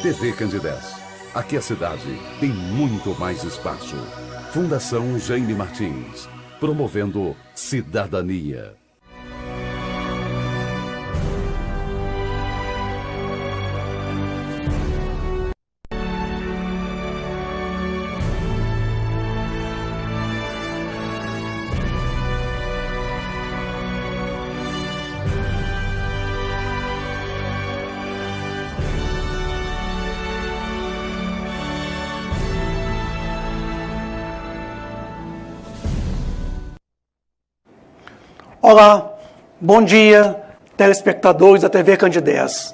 TV Candidez. Aqui a cidade tem muito mais espaço. Fundação Jaime Martins, promovendo cidadania. Olá, bom dia, telespectadores da TV Candidez.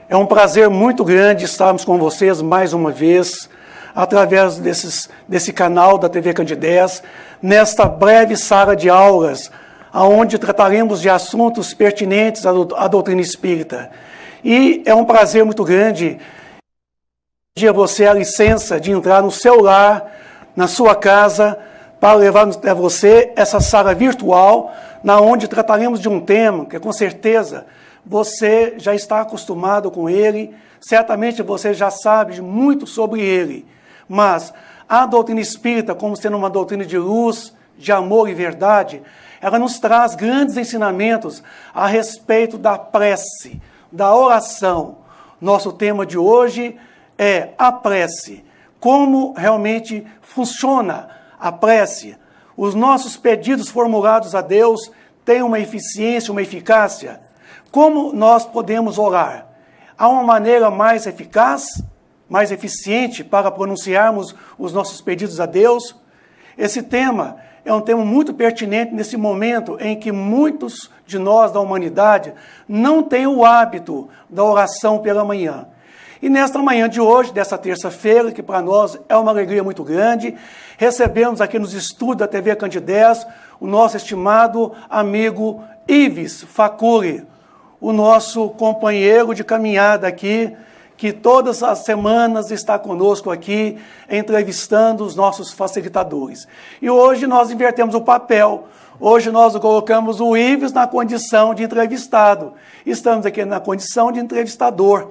É um prazer muito grande estarmos com vocês mais uma vez, através desse canal da TV Candidez, nesta breve sala de aulas, onde trataremos de assuntos pertinentes à doutrina espírita. E é um prazer muito grande pedir a você a licença de entrar no seu lar, na sua casa, para levar até você essa sala virtual, na onde trataremos de um tema que, com certeza, você já está acostumado com ele, certamente você já sabe muito sobre ele, mas a doutrina espírita, como sendo uma doutrina de luz, de amor e verdade, ela nos traz grandes ensinamentos a respeito da prece, da oração. Nosso tema de hoje é a prece, como realmente funciona a prece. Os nossos pedidos formulados a Deus têm uma eficiência, uma eficácia. Como nós podemos orar? Há uma maneira mais eficaz, mais eficiente para pronunciarmos os nossos pedidos a Deus? Esse tema é um tema muito pertinente nesse momento em que muitos de nós da humanidade não têm o hábito da oração pela manhã. E nesta manhã de hoje, dessa terça-feira, que para nós é uma alegria muito grande, recebemos aqui nos estúdios da TV Candidez o nosso estimado amigo Ives Facuri, o nosso companheiro de caminhada aqui, que todas as semanas está conosco aqui, entrevistando os nossos facilitadores. E hoje nós invertemos o papel. Hoje nós colocamos o Ives na condição de entrevistado. Estamos aqui na condição de entrevistador.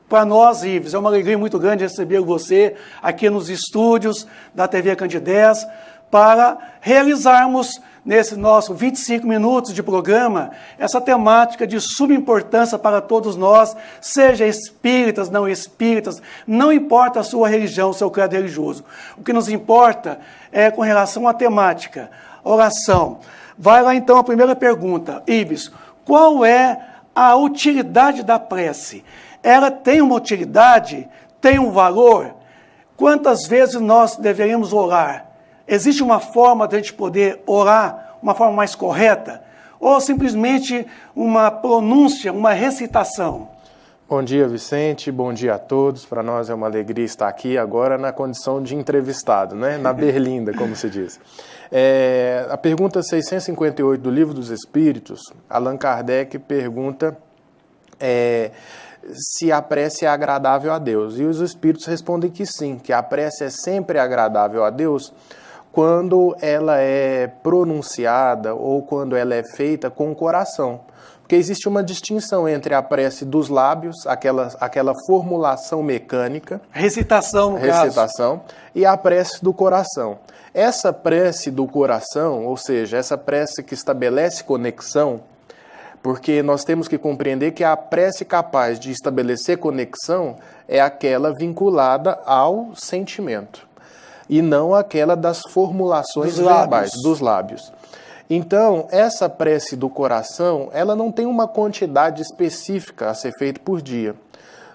Para nós, Ives, é uma alegria muito grande receber você aqui nos estúdios da TV Candidez para realizarmos, nesse nosso 25 minutos de programa, essa temática de suma importância para todos nós, seja espíritas, não importa a sua religião, o seu credo religioso. O que nos importa é com relação à temática, oração. Vai lá então a primeira pergunta. Ives, qual é a utilidade da prece? Ela tem uma utilidade? Tem um valor? Quantas vezes nós deveríamos orar? Existe uma forma de a gente poder orar, uma forma mais correta? Ou simplesmente uma pronúncia, uma recitação? Bom dia, Vicente. Bom dia a todos. Para nós é uma alegria estar aqui agora na condição de entrevistado, né? Na berlinda, como se diz. A pergunta 658 do Livro dos Espíritos, Allan Kardec pergunta se a prece é agradável a Deus. E os Espíritos respondem que sim, que a prece é sempre agradável a Deus quando ela é pronunciada ou quando ela é feita com o coração. Porque existe uma distinção entre a prece dos lábios, aquela formulação mecânica, recitação, no caso, e a prece do coração. Essa prece do coração, ou seja, essa prece que estabelece conexão, porque nós temos que compreender que a prece capaz de estabelecer conexão é aquela vinculada ao sentimento, e não aquela das formulações verbais, dos lábios. Então, essa prece do coração, ela não tem uma quantidade específica a ser feita por dia.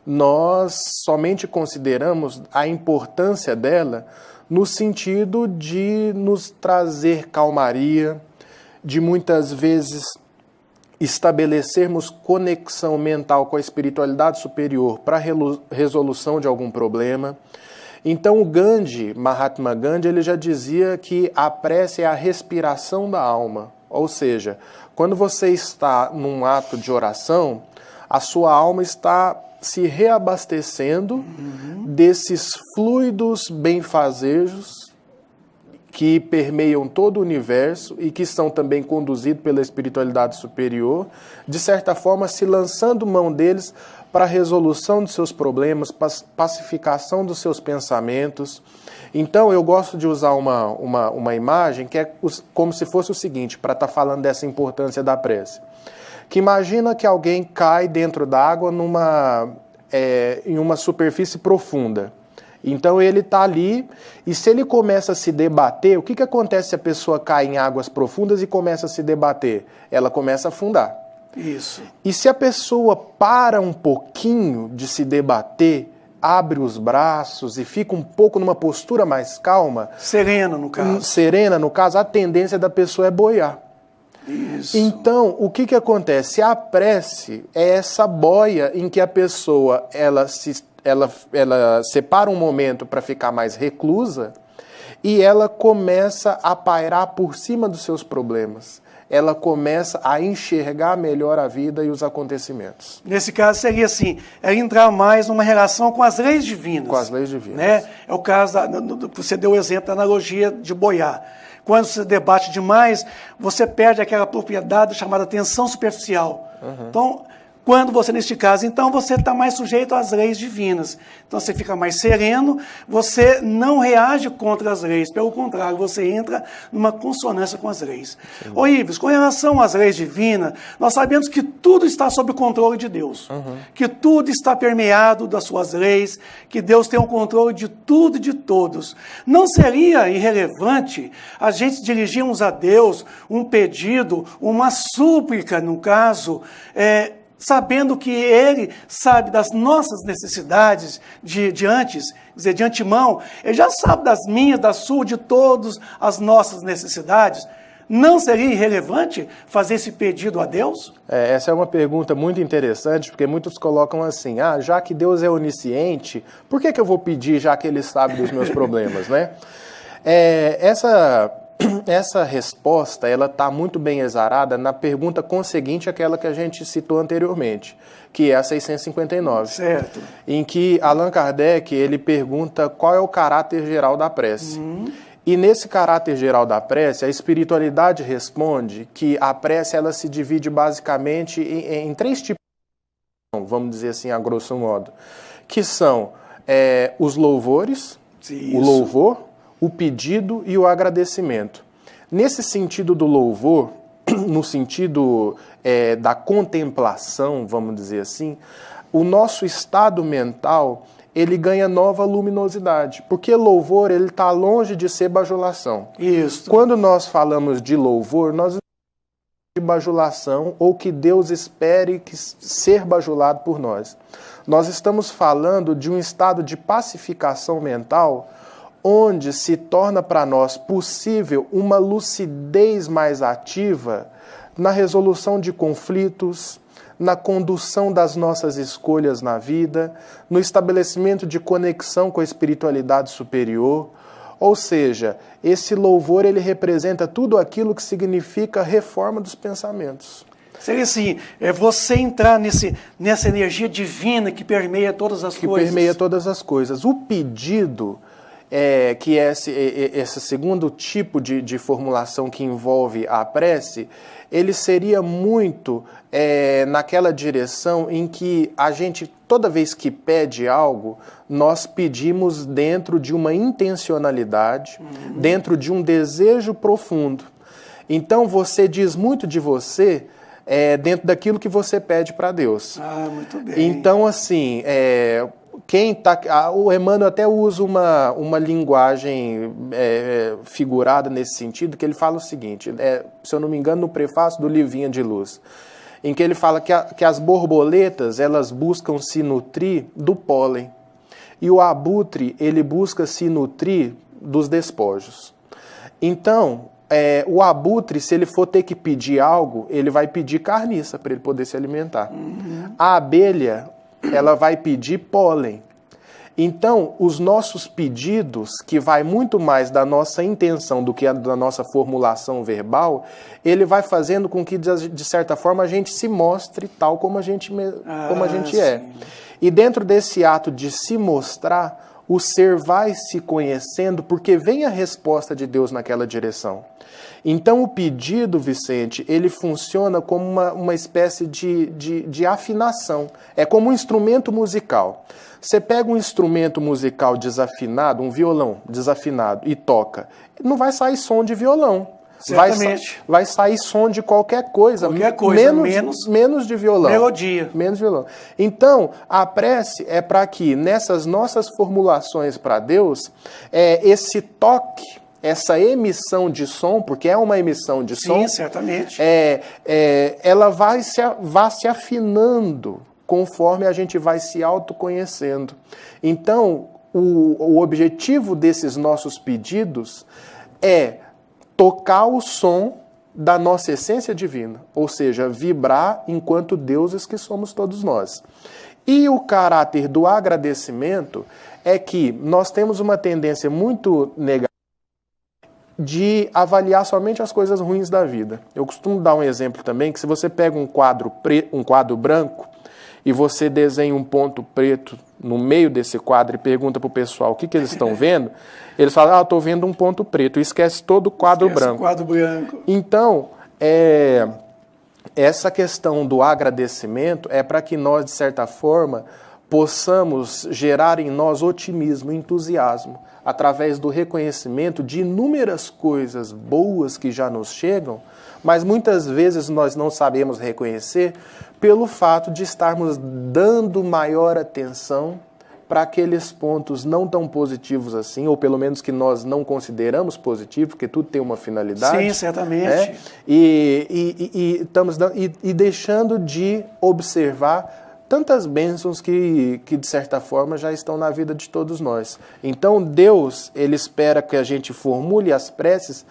Nós somente consideramos a importância dela no sentido de nos trazer calmaria, de muitas vezes estabelecermos conexão mental com a espiritualidade superior para a resolução de algum problema. Então o Mahatma Gandhi, ele já dizia que a prece é a respiração da alma. Ou seja, quando você está num ato de oração, a sua alma está se reabastecendo desses fluidos benfazejos que permeiam todo o universo e que são também conduzidos pela espiritualidade superior, de certa forma se lançando mão deles para a resolução dos seus problemas, pacificação dos seus pensamentos. Então, eu gosto de usar uma imagem que é como se fosse o seguinte, para estar falando dessa importância da prece. Que imagina que alguém cai dentro d'água em uma superfície profunda. Então ele está ali, e se ele começa a se debater, o que acontece se a pessoa cai em águas profundas e começa a se debater? Ela começa a afundar. Isso. E se a pessoa para um pouquinho de se debater, abre os braços e fica um pouco numa postura mais calma... Serena, no caso. Serena, no caso, a tendência da pessoa é boiar. Isso. Então, o que acontece? A prece é essa boia em que a pessoa ela separa um momento para ficar mais reclusa e ela começa a pairar por cima dos seus problemas. Ela começa a enxergar melhor a vida e os acontecimentos. Nesse caso seria assim, é entrar mais numa relação com as leis divinas. Com as leis divinas. Né? É o caso, você deu o exemplo da analogia de boiar. Quando você debate demais, você perde aquela propriedade chamada tensão superficial. Uhum. Então, quando você, neste caso, então você está mais sujeito às leis divinas. Então você fica mais sereno, você não reage contra as leis, pelo contrário, você entra numa consonância com as leis. Ô Ives, com relação às leis divinas, nós sabemos que tudo está sob o controle de Deus, que tudo está permeado das suas leis, que Deus tem o controle de tudo e de todos. Não seria irrelevante a gente dirigirmos a Deus um pedido, uma súplica, no caso, sabendo que Ele sabe das nossas necessidades de antes, quer dizer, de antemão, Ele já sabe das minhas, das suas, de todas as nossas necessidades. Não seria irrelevante fazer esse pedido a Deus? Essa é uma pergunta muito interessante, porque muitos colocam assim, já que Deus é onisciente, por que eu vou pedir já que Ele sabe dos meus problemas, né? Essa resposta, ela está muito bem exarada na pergunta conseguinte àquela que a gente citou anteriormente, que é a 659. Certo. Em que Allan Kardec, ele pergunta qual é o caráter geral da prece. E nesse caráter geral da prece, a espiritualidade responde que a prece ela se divide basicamente em três tipos, vamos dizer assim, a grosso modo, que são os louvores, Isso. o louvor, o pedido e o agradecimento. Nesse sentido do louvor, no sentido da contemplação, vamos dizer assim, o nosso estado mental ele ganha nova luminosidade, porque louvor ele está longe de ser bajulação. Isso. Quando nós falamos de louvor, nós de bajulação ou que Deus espere ser bajulado por nós. Nós estamos falando de um estado de pacificação mental onde se torna para nós possível uma lucidez mais ativa na resolução de conflitos, na condução das nossas escolhas na vida, no estabelecimento de conexão com a espiritualidade superior. Ou seja, esse louvor ele representa tudo aquilo que significa reforma dos pensamentos. Seria assim, você entrar nessa energia divina que permeia todas as coisas. Que permeia todas as coisas. O pedido, que é esse segundo tipo de formulação que envolve a prece, ele seria muito naquela direção em que a gente, toda vez que pede algo, nós pedimos dentro de uma intencionalidade, dentro de um desejo profundo. Então você diz muito de você dentro daquilo que você pede para Deus. Muito bem. Então, assim, o Emmanuel até usa uma linguagem figurada nesse sentido, que ele fala o seguinte, se eu não me engano, no prefácio do Livrinho de Luz, em que ele fala que as borboletas elas buscam se nutrir do pólen, e o abutre ele busca se nutrir dos despojos. Então, o abutre, se ele for ter que pedir algo, ele vai pedir carniça para ele poder se alimentar. A abelha, ela vai pedir pólen. Então, os nossos pedidos, que vai muito mais da nossa intenção do que da nossa formulação verbal, ele vai fazendo com que, de certa forma, a gente se mostre tal como a gente é. E dentro desse ato de se mostrar, o ser vai se conhecendo, porque vem a resposta de Deus naquela direção. Então o pedido, Vicente, ele funciona como uma espécie de afinação. É como um instrumento musical. Você pega um instrumento musical desafinado, um violão desafinado, e toca, não vai sair som de violão. Certamente. Vai sair som de qualquer coisa, menos de violão. Melodia. Menos violão. Então, a prece é para que, nessas nossas formulações para Deus, esse toque, essa emissão de som, porque é uma emissão de som. Sim, certamente. Ela vá se afinando conforme a gente vai se autoconhecendo. Então, o objetivo desses nossos pedidos é tocar o som da nossa essência divina, ou seja, vibrar enquanto deuses que somos todos nós. E o caráter do agradecimento é que nós temos uma tendência muito negativa de avaliar somente as coisas ruins da vida. Eu costumo dar um exemplo também, que se você pega um quadro branco e você desenha um ponto preto no meio desse quadro e pergunta para o pessoal o que eles estão vendo, eles falam, estou vendo um ponto preto, e esquece todo o quadro branco. O quadro branco. Então, essa questão do agradecimento é para que nós, de certa forma, possamos gerar em nós otimismo, entusiasmo, através do reconhecimento de inúmeras coisas boas que já nos chegam, mas muitas vezes nós não sabemos reconhecer pelo fato de estarmos dando maior atenção para aqueles pontos não tão positivos assim, ou pelo menos que nós não consideramos positivos, porque tudo tem uma finalidade. Sim, certamente. E deixando de observar tantas bênçãos que, de certa forma, já estão na vida de todos nós. Então, Deus, Ele espera que a gente formule as preces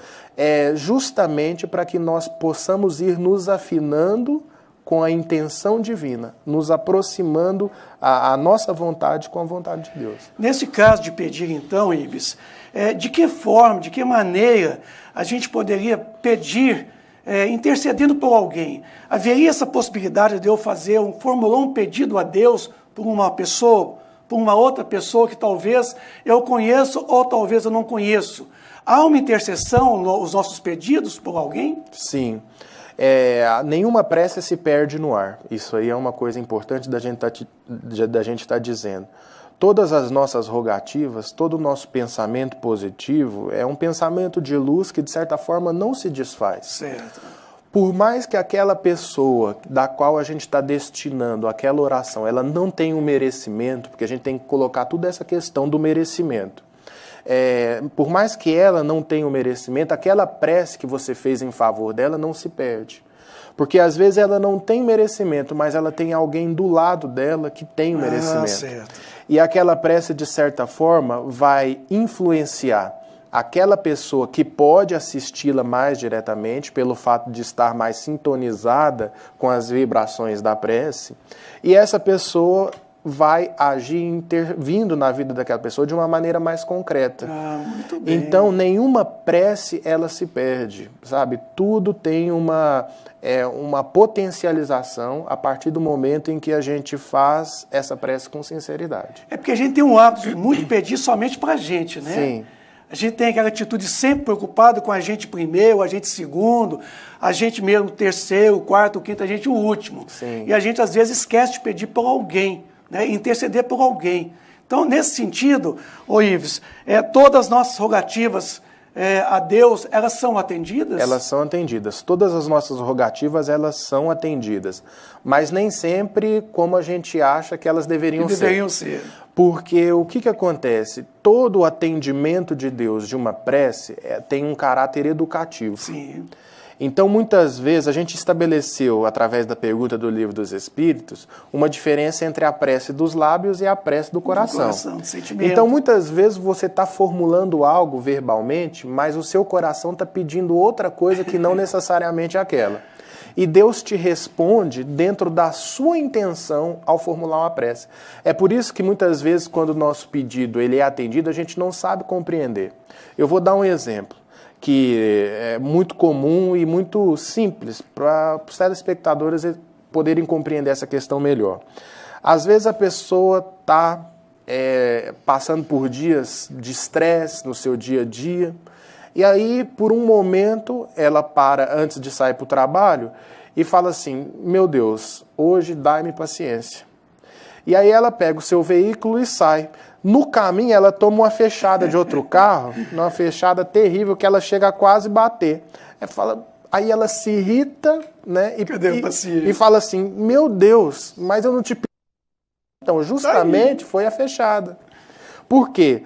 justamente para que nós possamos ir nos afinando com a intenção divina, nos aproximando a nossa vontade com a vontade de Deus. Nesse caso de pedir, então, Ives, de que forma, de que maneira a gente poderia pedir intercedendo por alguém? Haveria essa possibilidade de eu formular um pedido a Deus por uma pessoa, por uma outra pessoa que talvez eu conheço ou talvez eu não conheço? Há uma intercessão nos nossos pedidos por alguém? Sim. Nenhuma prece se perde no ar. Isso aí é uma coisa importante da gente estar dizendo. Todas as nossas rogativas, todo o nosso pensamento positivo é um pensamento de luz que, de certa forma, não se desfaz. Certo. Por mais que aquela pessoa da qual a gente está destinando aquela oração, ela não tenha um merecimento, porque a gente tem que colocar toda essa questão do merecimento. Por mais que ela não tenha o merecimento, aquela prece que você fez em favor dela não se perde. Porque às vezes ela não tem merecimento, mas ela tem alguém do lado dela que tem o merecimento. Certo. E aquela prece, de certa forma, vai influenciar aquela pessoa que pode assisti-la mais diretamente, pelo fato de estar mais sintonizada com as vibrações da prece, e essa pessoa vai agir intervindo na vida daquela pessoa de uma maneira mais concreta. Muito bem. Então, nenhuma prece ela se perde, sabe? Tudo tem uma potencialização a partir do momento em que a gente faz essa prece com sinceridade. É porque a gente tem um hábito muito de pedir somente para a gente, né? Sim. A gente tem aquela atitude sempre preocupada com a gente primeiro, a gente segundo, a gente mesmo terceiro, quarto, quinto, a gente o último. Sim. E a gente às vezes esquece de pedir por alguém, né? Interceder por alguém. Então, nesse sentido, Ives, todas as nossas rogativas a Deus, elas são atendidas? Elas são atendidas. Todas as nossas rogativas, elas são atendidas. Mas nem sempre como a gente acha que elas deveriam ser. Porque o que acontece? Todo o atendimento de Deus de uma prece tem um caráter educativo. Sim. Então, muitas vezes, a gente estabeleceu, através da pergunta do Livro dos Espíritos, uma diferença entre a prece dos lábios e a prece do coração. Sentimento. Então, muitas vezes, você está formulando algo verbalmente, mas o seu coração está pedindo outra coisa que não necessariamente aquela. E Deus te responde dentro da sua intenção ao formular uma prece. É por isso que, muitas vezes, quando o nosso pedido ele é atendido, a gente não sabe compreender. Eu vou dar um exemplo que é muito comum e muito simples para os telespectadores poderem compreender essa questão melhor. Às vezes a pessoa está passando por dias de estresse no seu dia a dia E aí, por um momento, ela para antes de sair para o trabalho e fala assim, meu Deus, hoje dai-me paciência. E aí ela pega o seu veículo e sai. No caminho, ela toma uma fechada de outro carro, uma fechada terrível, que ela chega a quase bater. Aí ela se irrita, né? E fala assim, meu Deus, mas eu não te pedi. Então, justamente foi a fechada. Por quê?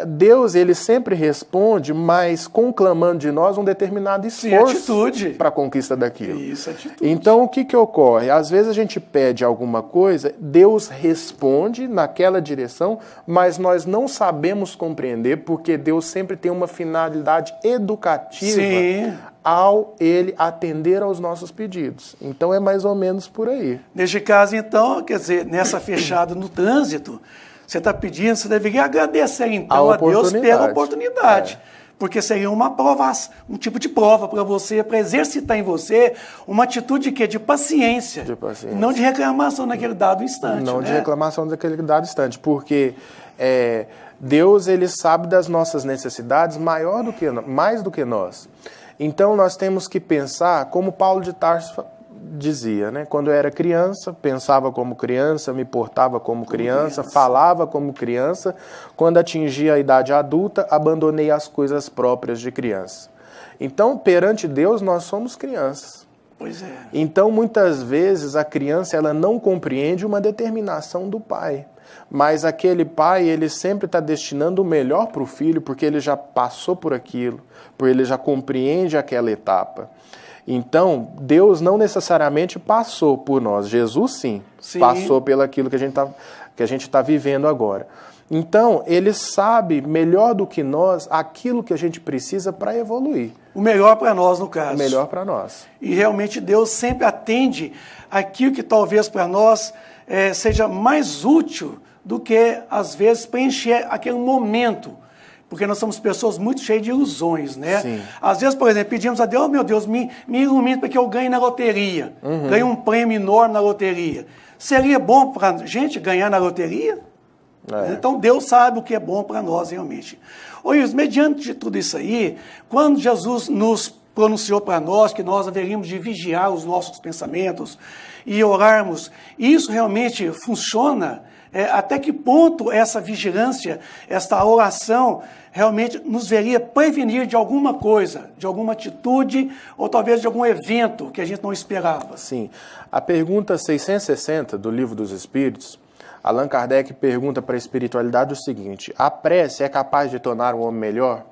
Deus, ele sempre responde, mas conclamando de nós um determinado esforço para a conquista daquilo. Isso, atitude. Então, o que ocorre? Às vezes a gente pede alguma coisa, Deus responde naquela direção, mas nós não sabemos compreender, porque Deus sempre tem uma finalidade educativa ao ele atender aos nossos pedidos. Então, é mais ou menos por aí. Neste caso, então, quer dizer, nessa fechada no trânsito, você está pedindo, você deveria agradecer, então, a Deus pela oportunidade. Porque seria uma prova, um tipo de prova para você, para exercitar em você uma atitude de paciência. De paciência. Não de reclamação naquele dado instante. Não, né? De reclamação naquele dado instante. Porque Deus, ele sabe das nossas necessidades mais do que nós. Então, nós temos que pensar como Paulo de Tarso dizia, né? Quando eu era criança, pensava como criança, me portava como criança, falava como criança. Quando atingi a idade adulta, abandonei as coisas próprias de criança. Então, perante Deus, nós somos crianças. Pois é. Então, muitas vezes, a criança ela não compreende uma determinação do pai. Mas aquele pai, ele sempre está destinando o melhor para o filho, porque ele já passou por aquilo, porque ele já compreende aquela etapa. Então, Deus não necessariamente passou por nós. Jesus, sim. Passou pelo aquilo que a gente tá vivendo agora. Então, ele sabe melhor do que nós aquilo que a gente precisa para evoluir. O melhor para nós, no caso. O melhor para nós. E realmente Deus sempre atende aquilo que talvez para nós seja mais útil do que, às vezes, preencher aquele momento. Porque nós somos pessoas muito cheias de ilusões, né? Sim. Às vezes, por exemplo, pedimos a Deus, oh, meu Deus, me ilumine para que eu ganhe na loteria. Ganhe um prêmio enorme na loteria. Seria bom para a gente ganhar na loteria? Então, Deus sabe o que é bom para nós, realmente. Ô, Wilson, mediante de tudo isso aí, quando Jesus nos pronunciou para nós que nós haveríamos de vigiar os nossos pensamentos e orarmos, isso realmente funciona? Até que ponto essa vigilância, essa oração, realmente nos veria prevenir de alguma coisa, de alguma atitude, ou talvez de algum evento que a gente não esperava? Sim. A pergunta 660 do Livro dos Espíritos, Allan Kardec pergunta para a espiritualidade o seguinte: a prece é capaz de tornar o homem melhor?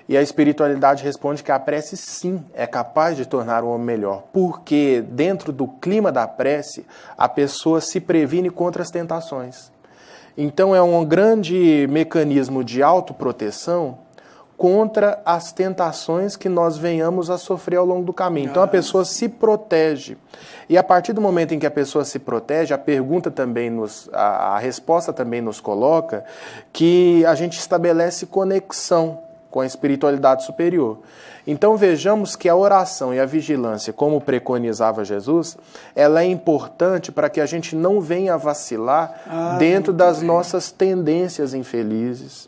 E a espiritualidade responde que a prece, sim, é capaz de tornar o homem melhor, porque dentro do clima da prece, a pessoa se previne contra as tentações. Então é um grande mecanismo de autoproteção contra as tentações que nós venhamos a sofrer ao longo do caminho. Então a pessoa se protege. E a partir do momento em que a pessoa se protege, a resposta também nos coloca que a gente estabelece conexão com a espiritualidade superior. Então vejamos que a oração e a vigilância, como preconizava Jesus, ela é importante para que a gente não venha vacilar dentro das nossas tendências infelizes.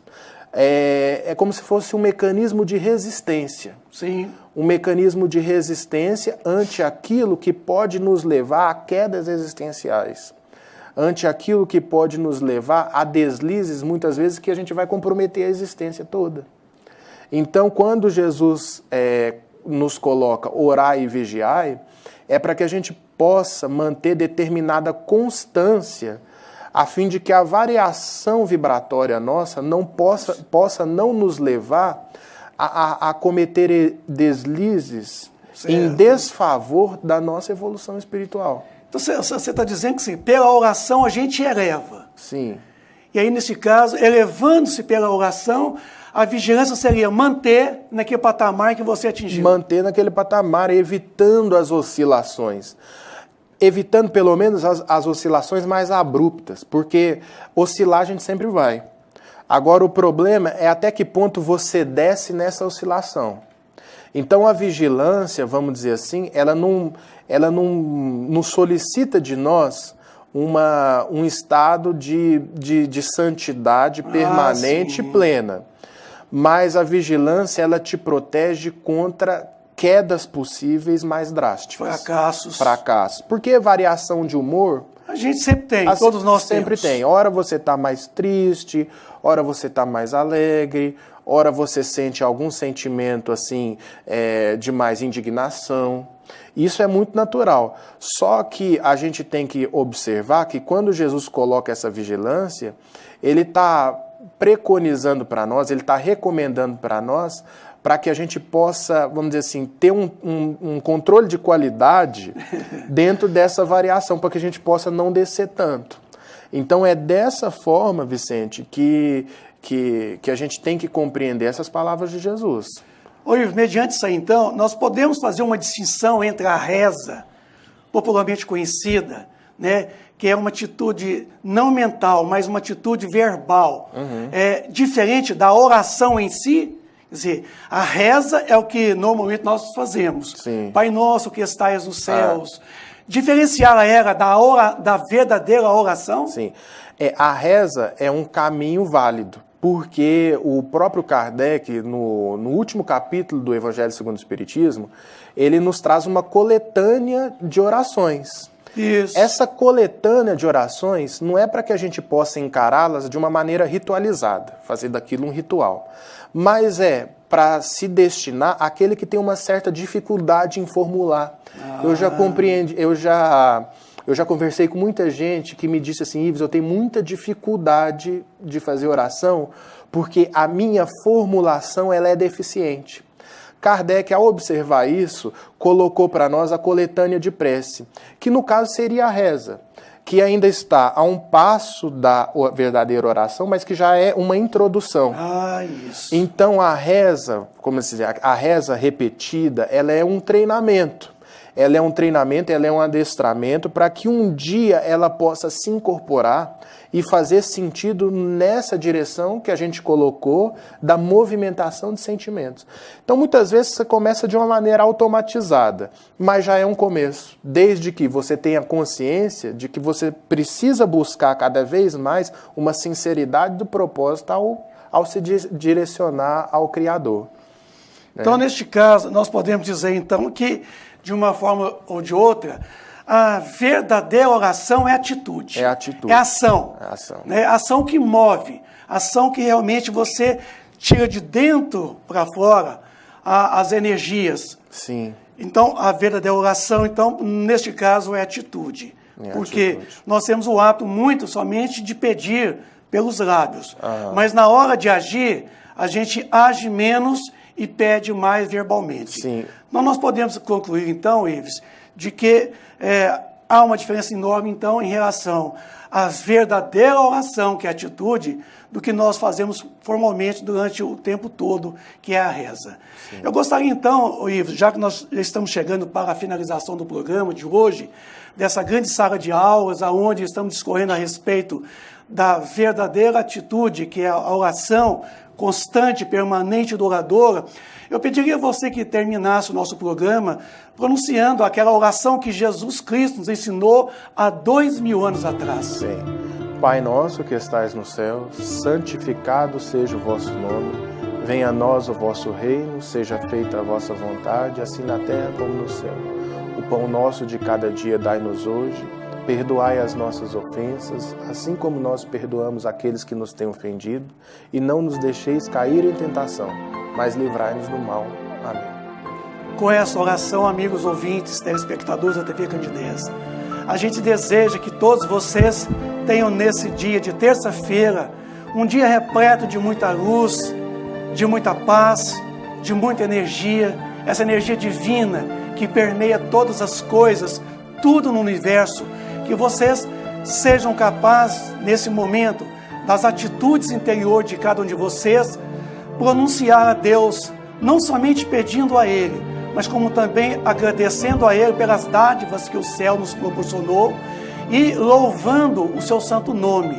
É como se fosse um mecanismo de resistência. Sim. Um mecanismo de resistência ante aquilo que pode nos levar a quedas existenciais. Ante aquilo que pode nos levar a deslizes, muitas vezes, que a gente vai comprometer a existência toda. Então, quando Jesus nos coloca orar e vigiar, é para que a gente possa manter determinada constância, a fim de que a variação vibratória nossa não possa não nos levar a cometer deslizes em desfavor da nossa evolução espiritual. Então, você está dizendo que sim, pela oração a gente eleva. Sim. E aí, nesse caso, elevando-se pela oração, a vigilância seria manter naquele patamar que você atingiu. Manter naquele patamar, evitando as oscilações. Evitando, pelo menos, as oscilações mais abruptas, porque oscilar a gente sempre vai. Agora, o problema é até que ponto você desce nessa oscilação. Então, a vigilância, vamos dizer assim, ela não solicita de nós um estado de santidade permanente e plena. mas a vigilância ela te protege contra quedas possíveis mais drásticas. Fracassos. Porque variação de humor... A gente sempre tem, todos nós sempre tem. Ora você está mais triste, ora você está mais alegre, ora você sente algum sentimento assim de mais indignação. Isso é muito natural. Só que a gente tem que observar que quando Jesus coloca essa vigilância, ele está preconizando para nós, ele está recomendando para nós, para que a gente possa, vamos dizer assim, ter um controle de qualidade dentro dessa variação, para que a gente possa não descer tanto. Então é dessa forma, Vicente, que a gente tem que compreender essas palavras de Jesus. Oi, mediante isso aí, então, nós podemos fazer uma distinção entre a reza, popularmente conhecida, né, que é uma atitude não mental, mas uma atitude verbal, diferente da oração em si. Quer dizer, a reza é o que normalmente nós fazemos. Sim. Pai nosso que estais nos céus. Diferenciar a era da verdadeira oração? Sim. A reza é um caminho válido, porque o próprio Kardec, no último capítulo do Evangelho segundo o Espiritismo, ele nos traz uma coletânea de orações. Isso. Essa coletânea de orações não é para que a gente possa encará-las de uma maneira ritualizada, fazer daquilo um ritual, mas é para se destinar àquele que tem uma certa dificuldade em formular. Eu já compreendi, eu já conversei com muita gente que me disse assim, Ives, eu tenho muita dificuldade de fazer oração porque a minha formulação ela é deficiente. Kardec, ao observar isso, colocou para nós a coletânea de prece, que no caso seria a reza, que ainda está a um passo da verdadeira oração, mas que já é uma introdução. Isso. Então a reza, como se diz, a reza repetida, ela é um treinamento. Ela é um treinamento, ela é um adestramento para que um dia ela possa se incorporar e fazer sentido nessa direção que a gente colocou da movimentação de sentimentos. Então, muitas vezes você começa de uma maneira automatizada, mas já é um começo, desde que você tenha consciência de que você precisa buscar cada vez mais uma sinceridade do propósito ao se direcionar ao Criador. Então, neste caso, nós podemos dizer, então, que de uma forma ou de outra, a verdadeira oração é atitude. É atitude. É ação. É ação. Né? Ação que move. Ação que realmente você tira de dentro para fora as energias. Sim. Então, a verdadeira oração, então, neste caso, é atitude. Porque nós temos o hábito muito somente de pedir pelos lábios. Mas na hora de agir, a gente age menos e pede mais verbalmente. Sim. Então, nós podemos concluir, então, Ives, de que há uma diferença enorme, então, em relação à verdadeira oração, que é a atitude, do que nós fazemos formalmente durante o tempo todo, que é a reza. Sim. Eu gostaria, então, Ives, já que nós estamos chegando para a finalização do programa de hoje, dessa grande sala de aulas, onde estamos discorrendo a respeito da verdadeira atitude, que é a oração constante, permanente e duradoura, eu pediria a você que terminasse o nosso programa pronunciando aquela oração que Jesus Cristo nos ensinou há 2000 anos atrás. Sim. Pai nosso que estais no céu, santificado seja o vosso nome, venha a nós o vosso reino, seja feita a vossa vontade, assim na terra como no céu. O pão nosso de cada dia dai-nos hoje, perdoai as nossas ofensas, assim como nós perdoamos aqueles que nos têm ofendido, e não nos deixeis cair em tentação, mas livrai-nos do mal. Amém. Com essa oração, amigos ouvintes, telespectadores da TV Candidez, a gente deseja que todos vocês tenham nesse dia de terça-feira um dia repleto de muita luz, de muita paz, de muita energia, essa energia divina que permeia todas as coisas, tudo no universo, que vocês sejam capazes, nesse momento, das atitudes interiores de cada um de vocês, pronunciar a Deus, não somente pedindo a Ele, mas como também agradecendo a Ele pelas dádivas que o céu nos proporcionou e louvando o seu santo nome,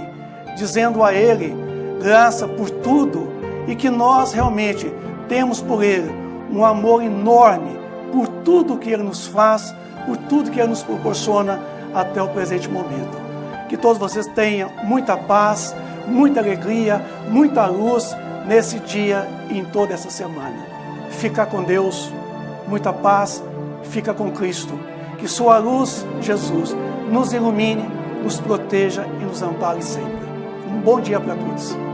dizendo a Ele graça por tudo e que nós realmente temos por Ele um amor enorme por tudo que Ele nos faz, por tudo que Ele nos proporciona até o presente momento. Que todos vocês tenham muita paz, muita alegria, muita luz, nesse dia e em toda essa semana. Fica com Deus, muita paz, fica com Cristo. Que sua luz, Jesus, nos ilumine, nos proteja e nos ampare sempre. Um bom dia para todos.